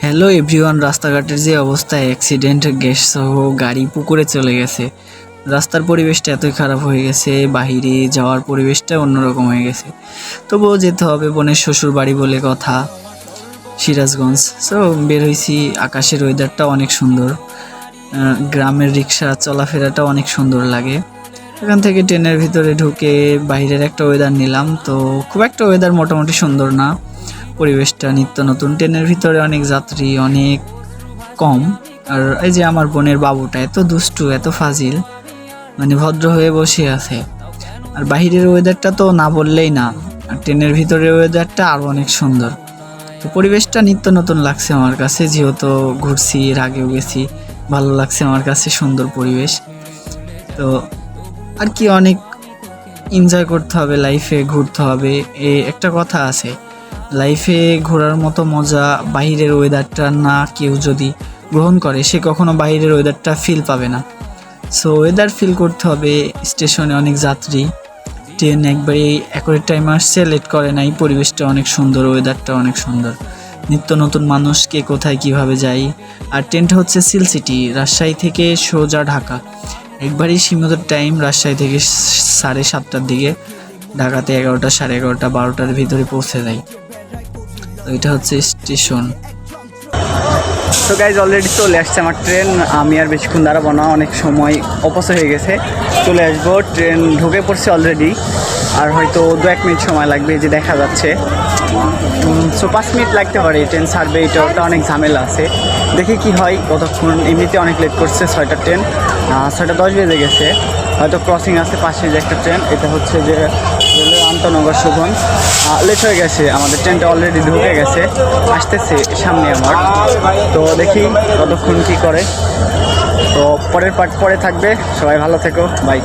Hello everyone, রাস্তাঘাটের যে অবস্থা, অ্যাক্সিডেন্ট গ্যাস সহ গাড়ি পুকুরে চলে গেছে। রাস্তার পরিবেশটা এতই খারাপ হয়ে গেছে, বাহিরে যাওয়ার পরিবেশটা অন্যরকম হয়ে গেছে। তবুও যেতে হবে, বোনের শ্বশুর বাড়ি বলে কথা, সিরাজগঞ্জ। সো বের হয়েছি। আকাশের ওয়েদারটা অনেক সুন্দর, গ্রামের রিক্সা চলাফেরাটা অনেক সুন্দর লাগে। এখান থেকে ট্রেনের ভিতরে ঢুকে বাইরের একটা ওয়েদার নিলাম। তো খুব একটা ওয়েদার মোটামুটি সুন্দর না, পরিবেশটা নিত্য নতুন। ট্রেনের ভিতরে অনেক যাত্রী অনেক কম। আর এই যে আমার বোনের বাবুটা এত দুষ্টু, এত ফাজিল, মানে ভদ্র হয়ে বসে আছে। আর বাহিরের ওয়েদারটা তো না বললেই না, আর ট্রেনের ভিতরের ওয়েদারটা আরও অনেক সুন্দর। তো পরিবেশটা নিত্য নতুন লাগছে আমার কাছে, যেহেতু ঘুরছি, এর আগেও গেছি, ভালো লাগছে আমার কাছে, সুন্দর পরিবেশ। তো আর কি, অনেক এনজয় করতে হবে লাইফে, ঘুরতে হবে। একটা কথা আছে, লাইফে ঘোরার মতো মজা বাইরের ওয়েদারটা না কেউ যদি গ্রহণ করে, সে কখনো বাইরের ওয়েদারটা ফিল পাবে না। সো ওয়েদার ফিল করতে হবে। স্টেশনে অনেক যাত্রী, ট্রেন একবারে অ্যাকুরেট টাইম আসছে, লেট করে নাই। পরিবেশটা অনেক সুন্দর, ওয়েদারটা অনেক সুন্দর, নিত্য নতুন মানুষ, কে কোথায় কিভাবে যায়। আর ট্রেনটা হচ্ছে সিল সিটি, রাজশাহী থেকে সোজা ঢাকা। একবারই সীমিত টাইম, রাজশাহী থেকে 7:30টার দিকে, ঢাকাতে 11টা, 11:30, 12টার ভিতরে পৌঁছে যায়। তো এটা হচ্ছে স্টেশন। তো গাইজ অলরেডি চলে আসছে আমার ট্রেন। আমি আর বেশিক্ষণ দাঁড়াবো না, অনেক সময় অপচয় হয়ে গেছে। চলে আসবো, ট্রেন ঢুকে পড়ছে অলরেডি। আর হয়তো 2-1 মিনিট সময় লাগবে, যে দেখা যাচ্ছে। সো 5 মিনিট লাগতে পারে, ট্রেন ছাড়বে। এটা অনেক ঝামেলা আছে, দেখি কি হয় কতক্ষণ। এমনিতে অনেক লেট করছে, 6টার ট্রেন, 6:10 বেজে গেছে। হয়তো ক্রসিং আছে পাশে যে একটা ট্রেন, এটা হচ্ছে যে রেলওয়ে আন্তনগর সুগন। লেট হয়ে গেছে, আমাদের ট্রেনটা অলরেডি ঢুকে গেছে, আসতেছে সামনে আমার। তো দেখি কতক্ষণ কি করে। তো পরের পার্ট পরে থাকবে। সবাই ভালো থেকো, বাই।